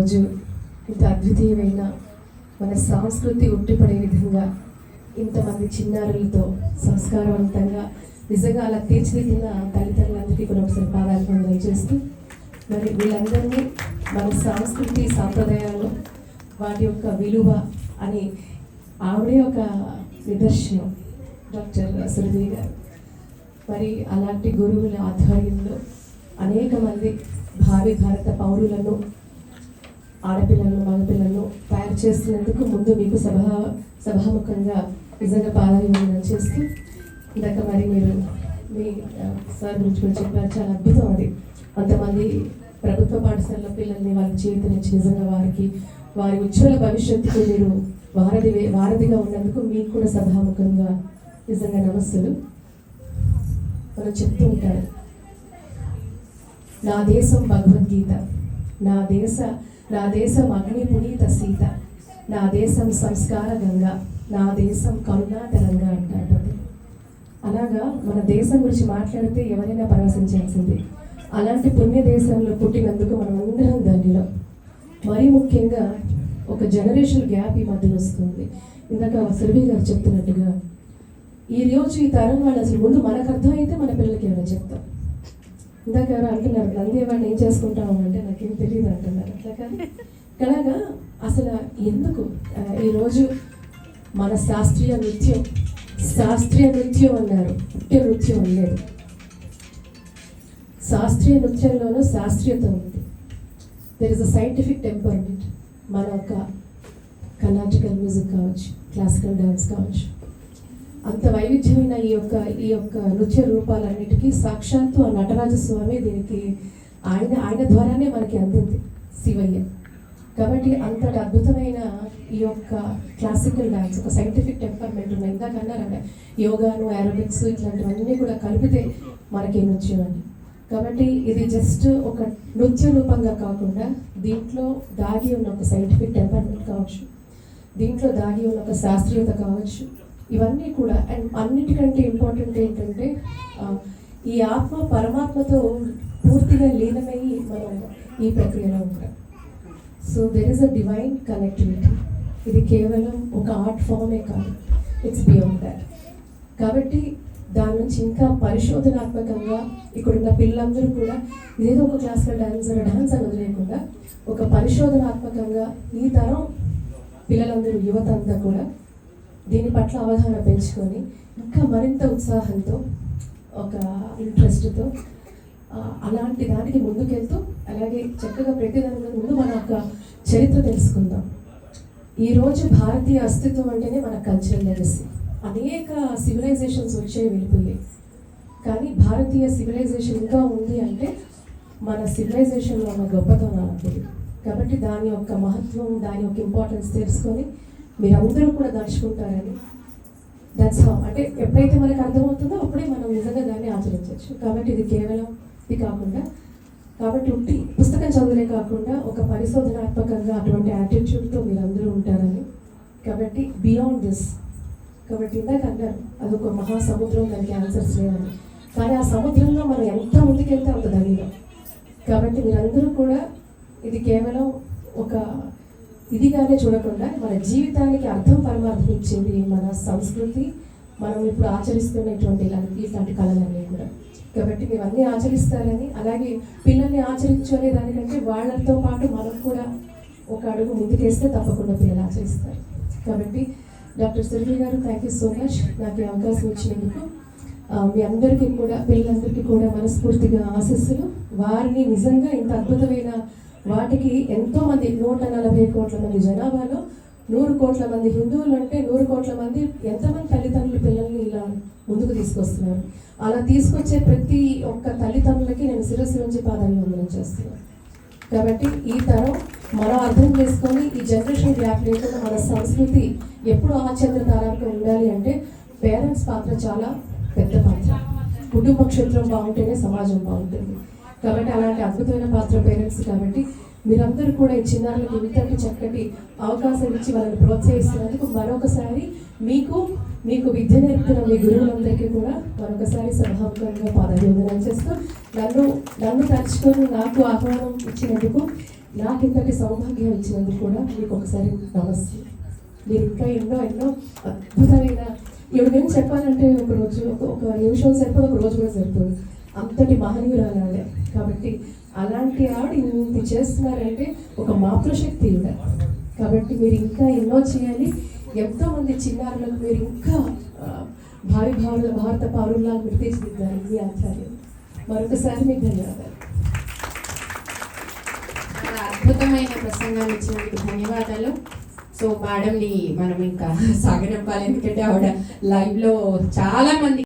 రోజు ఇంత అద్వితీయమైన మన సంస్కృతి ఉట్టిపడే విధంగా ఇంతమంది చిన్నారులతో సంస్కారవంతంగా నిజంగా అలా తీర్చిదిద్దిన తల్లిదండ్రులందరికీ కూడా ఒకసారి పాదాభివందనం చేస్తూ మరి వీళ్ళందరినీ మన సంస్కృతి సాంప్రదాయాలు వాటి యొక్క విలువ అని ఆవిడే ఒక నిదర్శనం డాక్టర్ సురభి గారు. మరి అలాంటి గురువుల ఆధ్వర్యంలో అనేక మంది భావి భారత పౌరులను ఆడపిల్లలను మగపిల్లలను తయారు చేస్తున్నందుకు ముందు మీకు సభాముఖంగా నిజంగా పాదాభివందనం చేస్తూ ఇందాక మరి మీరు మీ సార్ గురించి కూడా చెప్పారు. చాలా అద్భుతం అది. అంతమంది ప్రభుత్వ పాఠశాల పిల్లల్ని వాళ్ళ జీవితం నుంచి నిజంగా వారి ఉజ్వల భవిష్యత్తుకు మీరు వారధిగా ఉన్నందుకు మీకు కూడా సభాముఖంగా నిజంగా నమస్సులు. మనం చెప్తూ ఉంటారు, నా దేశం భగవద్గీత, నా దేశం అగ్ని పునీత సీత, నా దేశం సంస్కార గంగా, నా దేశం కరుణా తెలంగా అంటారు. అలాగా మన దేశం గురించి మాట్లాడితే ఎవరైనా పరవశించాల్సింది. అలాంటి పుణ్య దేశంలో పుట్టినందుకు మనం అందరం ధన్యులం. మరీ ముఖ్యంగా ఒక జనరేషన్ గ్యాప్ ఈ మధ్యలో వస్తుంది. ఇందాక సురభి గారు చెప్తున్నట్టుగా ఈ తరం వాళ్ళు అసలు ముందు మనకు అర్థమైతే మన పిల్లలకి ఎవరో చెప్తాం. ఇందాక ఎవరు అంటున్నారు, నందేవాడిని ఏం చేసుకుంటాము అంటే నాకేం తెలియదు అంటున్నారు. అట్లా కానీ ఇలాగా అసలు ఎందుకు ఈరోజు మన శాస్త్రీయ నృత్యం అన్నారు, పుట్టే నృత్యం లేదు. శాస్త్రీయ నృత్యంలోనూ శాస్త్రీయత ఉంది. There is a scientific temperament. మన ఒక కర్ణాటకల్ మ్యూజిక్ కావచ్చు, క్లాసికల్ డ్యాన్స్ కావచ్చు, అంత వైవిధ్యమైన ఈ యొక్క నృత్య రూపాలన్నిటికీ సాక్షాత్తు ఆ నటరాజస్వామి దీనికి ఆయన ద్వారానే మనకి అందింది, శివయ్య. కాబట్టి అంతటి అద్భుతమైన ఈ యొక్క క్లాసికల్ డ్యాన్స్ ఒక సైంటిఫిక్ టెంపర్మెంట్ ఉన్నాయి. ఇందాకన్నారంటే యోగాను, ఏరోబిక్స్ ఇట్లాంటివన్నీ కూడా కలిపితే మనకి నృత్యం అని. కాబట్టి ఇది జస్ట్ ఒక నృత్య రూపంగా కాకుండా దీంట్లో దాగి ఉన్న ఒక సైంటిఫిక్ టెంపర్మెంట్ కావచ్చు, దీంట్లో దాగి ఉన్న ఒక శాస్త్రీయత కావచ్చు, ఇవన్నీ కూడా. అండ్ అన్నిటికంటే ఇంపార్టెంట్ ఏంటంటే ఈ ఆత్మ పరమాత్మతో పూర్తిగా లీనమయ్యి మనం ఈ ప్రక్రియలో ఉంటాం. So there is a divine connectivity. ఇది కేవలం ఒక ఆర్ట్ ఫామే కాదు, ఇట్స్ బియాండ్ దాట్. కాబట్టి దాని నుంచి ఇంకా పరిశోధనాత్మకంగా ఇక్కడున్న పిల్లలందరూ కూడా ఇదేదో ఒక క్లాసికల్ డ్యాన్స్ అని వదిలేయకుండా ఒక పరిశోధనాత్మకంగా ఈ తరం పిల్లలందరూ, యువత అంతా కూడా దీని పట్ల అవగాహన పెంచుకొని ఇంకా మరింత ఉత్సాహంతో, ఒక ఇంట్రెస్ట్తో అలాంటి దానికి ముందుకెళ్తూ, అలాగే చక్కగా ప్రతి దాని ముందు మన యొక్క చరిత్ర తెలుసుకుందాం. ఈరోజు భారతీయ అస్తిత్వం అంటేనే మన కల్చరల్ లెగసీ. అనేక సివిలైజేషన్స్ వచ్చే వెళ్ళిపోయాయి, కానీ భారతీయ సివిలైజేషన్ ఇంకా ఉంది అంటే మన సివిలైజేషన్లో ఉన్న గొప్పతనం అలాంటిది. కాబట్టి దాని యొక్క మహత్వం, దాని యొక్క ఇంపార్టెన్స్ తెలుసుకొని మీరందరూ కూడా దర్శకుంటారని, దట్స్ హౌ. అంటే ఎప్పుడైతే మనకు అర్థమవుతుందో అప్పుడే మనం నిజంగా దాన్ని ఆచరించవచ్చు. కాబట్టి ఇది కేవలం ఇది కాకుండా, కాబట్టి ఉట్టి పుస్తకం చదువులే కాకుండా ఒక పరిశోధనాత్మకంగా అటువంటి యాటిట్యూడ్తో మీరందరూ ఉంటారని. కాబట్టి బియాండ్ దిస్. కాబట్టి ఇందాక అన్నారు అదొక మహాసముద్రం, దానికి ఆన్సర్స్ లేవని. కానీ ఆ సముద్రంలో మనం ఎంత ముందుకెళ్తే అంత ధనియం. కాబట్టి మీరందరూ కూడా ఇది కేవలం ఒక ఇదిగానే చూడకుండా మన జీవితానికి అర్థం పరమార్థం ఇచ్చేది మన సంస్కృతి, మనం ఇప్పుడు ఆచరిస్తున్నటువంటి ఇలాంటి కళలన్నీ కూడా. కాబట్టి మీరు అన్నీ ఆచరిస్తారని, అలాగే పిల్లల్ని ఆచరించుకునే దానికంటే వాళ్ళతో పాటు మనం కూడా ఒక అడుగు ముందుకేస్తే తప్పకుండా పిల్లలు ఆచరిస్తారు. కాబట్టి డాక్టర్ సురభి గారు, థ్యాంక్ యూ సో మచ్ నాకు ఈ అవకాశం ఇచ్చినందుకు. మీ అందరికీ కూడా, పిల్లలందరికీ కూడా మనస్ఫూర్తిగా ఆశీస్సులు. వారిని నిజంగా ఇంత అద్భుతమైన వాటికి ఎంతోమంది 140 కోట్ల మంది జనాభాలో 100 కోట్ల మంది హిందువులు అంటే 100 కోట్ల మంది ఎంతమంది తల్లిదండ్రులు పిల్లల్ని ఇలా ముందుకు తీసుకొస్తున్నారు. అలా తీసుకొచ్చే ప్రతి ఒక్క తల్లిదండ్రులకి నేను శిరస్సు నుంచి పాదాభివందనం చేస్తున్నాను. కాబట్టి ఈ తరం మనం అర్థం చేసుకొని ఈ జనరేషన్ గ్యాప్ లేకుండా మన సంస్కృతి ఎప్పుడు ఆచంద్రతారానికి ఉండాలి అంటే పేరెంట్స్ పాత్ర చాలా పెద్ద పాత్ర. కుటుంబ క్షేత్రం బాగుంటేనే సమాజం బాగుంటుంది. కాబట్టి అలాంటి అద్భుతమైన పాత్ర పేరెంట్స్. కాబట్టి మీరందరూ కూడా ఈ చిన్నారులకు ఇంతటి చక్కటి అవకాశం ఇచ్చి వాళ్ళని ప్రోత్సహిస్తున్నందుకు మరొకసారి మీకు విద్య నేర్పుతున్న మీ గురువులందరికీ కూడా మరొకసారి సభాముఖంగా పాదాభివందనం చేస్తూ నన్ను తలుచుకొని నాకు ఆహ్వానం ఇచ్చినందుకు నాకు ఇంతటి సౌభాగ్యం ఇచ్చినందుకు కూడా మీకు ఒకసారి నమస్తే. మీరు ఇంకా ఎన్నో ఎన్నో అద్భుతమైన ఇప్పుడు నేను చెప్పాలంటే ఒక రోజు ఒక నిమిషం సరిపోదు, ఒక రోజు కూడా సరిపోదు. అంతటి మహనీయురాలు ఆవిడ. కాబట్టి అలాంటి ఆవిడ ఇంత చేస్తున్నారంటే ఒక మాతృశక్తి ఈవిడ. కాబట్టి మీరు ఇంకా ఎన్నో చేయాలి. ఎంతోమంది చిన్నారులకు మీరు ఇంకా భారత పౌరుల్లా మీరు తీర్చిదిద్దారు మీ ఆచార్యం. మరొకసారి మీకు ధన్యవాదాలు. అద్భుతమైన ప్రసంగాన్ని ఇచ్చినందుకు ధన్యవాదాలు. సో మేడంని మనం ఇంకా సాగనంపాలి, ఎందుకంటే ఆవిడ లైవ్లో చాలా మంది